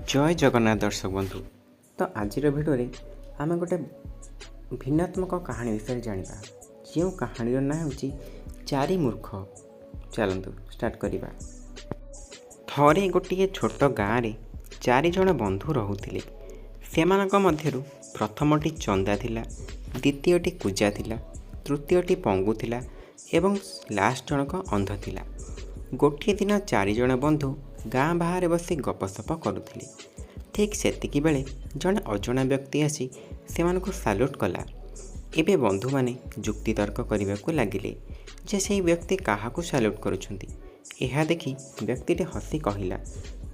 जय जगन्नाथ दर्शक बंधु। तो आज भिडियो आम गोटे भिन्नात्मक कहानी विषय जाना जो कहानी ना हूँ चारि मूर्ख। चलतु स्टार्ट करवा। थरे गोटे छोट गाँव में 4 जन बंधु रोते। से प्रथमटी चंदा थिला, द्वितीयटी कुजा थिला, तृतीयटी पंगु थिला एवं लास्ट जनक अंध थिला। गोटे दिन 4 जन बंधु गाँ बाहर बसी गपसप करुथिले। ठीक सेतिकी बेले जड़े अजणा व्यक्ति आसी सेमानकु साल्यूट कला। एबे बंधु माने जुक्ति तर्क करने को लगिले जे से व्यक्ति काहाकू साल्यूट करुछंती। यह देखि व्यक्तिटे हसी कहिला,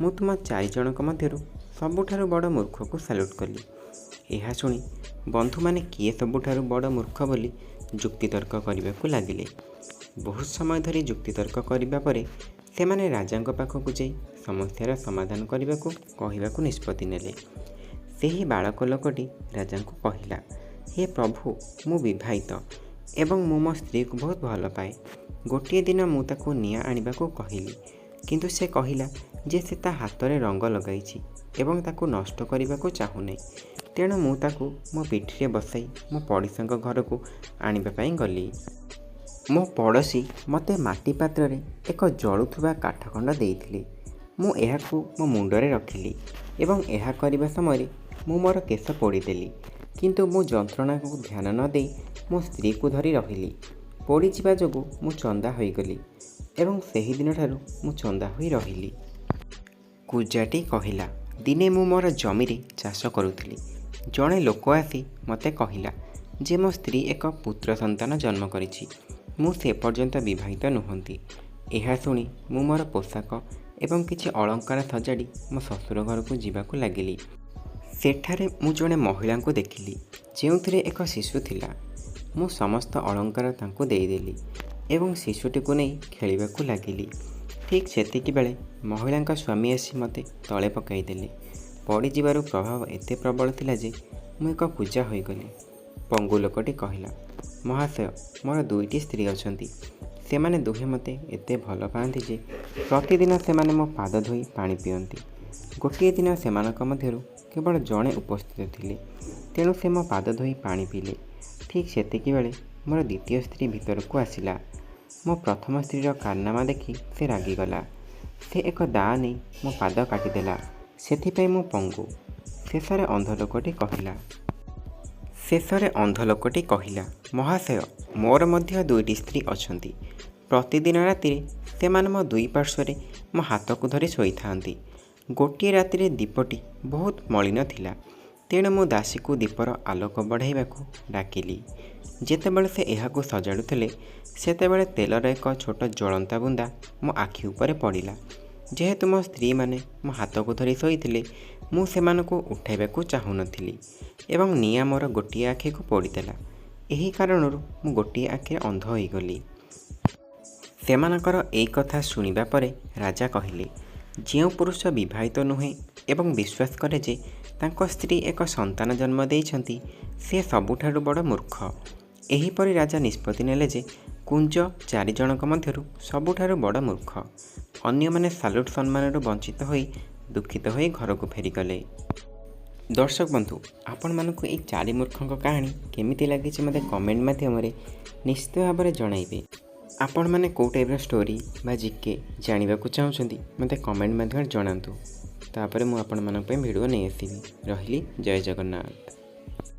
मु तुम 4 जनक मध्यरु सबुठारु बड़ मूर्ख को साल्यूट कली। यह शुणी बंधु माने किए सबुठारु बड़ मूर्ख बोली जुक्ति तर्क करने को लगिले। बहुत समय धरी जुक्ति तर्क करने पर से माने राजा पाखक जाई समस्यार समाधान करने को कहवाकू निष्पत्ति नेले। सेही बालक लोकटी राजा को कहला, हे प्रभु मु विवाहित एवं मु मो स्त्री को बहुत भल पाए। गोटे दिन मु ताको निया आनिबा को कहिली, किंतु से कहिला जे से ता हाथ रे रंग लगाइछि एवं ताको नष्ट करने को चाहूना। तेणु मु ताको मो पिठिरे बसाई मो पड़ोसी घर को आनिबा पई गली। मो पड़ोसी मते माटी पात्र रे एक जलुथुबा काठखंड देइथिले। मु एहाकू मो मुंडरे रखिली एवं एहा करिबा समय मु मोर केश पोड़ीदेली, किंतु मु जंत्रणा को ध्यान न देई मो स्त्री को धरी रहिली। पोड़ी जिबा जोगु मु चंदा होइगली एवं सेही दिन ठारू मु चंदा होई रहिली। कुजाटी कहिला, दिने मु मोर जमी रे चाष करुथिली। जणे लोक आसी मते कहिला जे मो स्त्री एक पुत्र संतान जन्म करिछि, मु से पर्यंत विवाहित नुहंती। यह शुणी मु मोर पोशाक एवं किछि अलंकार सजाड़ी मो ससुर घर को जीवाकू लगिली। सेठारे मु जणे महिला को देखिली जेउथिरे एक शिशु थिला। मु समस्त अलंकार तांको देइदेली एवं शिशुटी को नहीं खेलिबाकू लगिली। ठीक सेतिकी बेले महिला स्वामी आसी मते तले पकाइदेले। पड़ी जिबारु प्रभाव एते प्रबल थिला जे मु एक पूजा होइगली। पंगु लोकटी कहिला, महाशय मोर 2टी स्त्री अछंती। सेमाने दुहे मते एते भल पाती जे प्रतिदिन सेमाने मो पाद धोई पानी पियंती। गोटे दिन सेमानक मध्यरु केवल जणे उपस्थित थिले, तेणु से मो पाद धोई पानी पीले। ठीक सेतिकी बेले मोर द्वितीय स्त्री भीतर को आसिला। मो प्रथम स्त्रीर कारनामा देखि से रागिगला। से एक दा नहीं मो पाद काटिदेला, सेथिपई मो पंगु। शेषरे अंध लोकटी कहिला, महाशय मोर मध्य 2टी स्त्री अछंती। प्रतिदिन राति से मो 2 पार्श्व मो हाथ को धरी शोई थांती। गोटे राति दीपटी बहुत मलिन थिला, तेणु मो दासी को दीपर आलोक बढ़ाइबाकू डाकिली। जेतेबेले से एहाकू सजाड़ुथिले सेतेबेले तेलर एक छोट ज्वलंता बुंदा मो आखि उपरे पड़िला। जेहेतु मो स्त्री माने मो हाथ को धरी शोईथिले, मु सेमानकू उठाइबाकू चाहूनथिली एवं निया मोर गोटे आखि को पोड़ीदेला। एही कारणरू मु गोटे आखि अंध होइगली। सेमानकर एई कथा शुणिबा परे राजा कहिले, जेउ पुरुष विवाहित नुहे एवं विश्वास करे जे तांको स्त्री एक संतान जन्म देइछंती से सबुठारु बड़ मूर्ख। एहीपरि राजा निष्पत्ति नेले जे कुंज 4 जनक मध्यरु सबुठारु बड़ मूर्ख। अन्य माने साल्यूट सम्मानरु वंचित होई दुखित होई घर को फेरीगले। दर्शक बंधु आपण मानक ये 4 मूर्खों कहानी केमिति लगी मते कमेंट माध्यम निश्चित भाव में जनइबे। आपण माने को टाइप स्टोरी बा जीके जानवा चाहते मते कमेंट माध्यम जनातु। तापर मु आपण मानक वीडियो नहीं आसबि। रहिली, जय जगन्नाथ।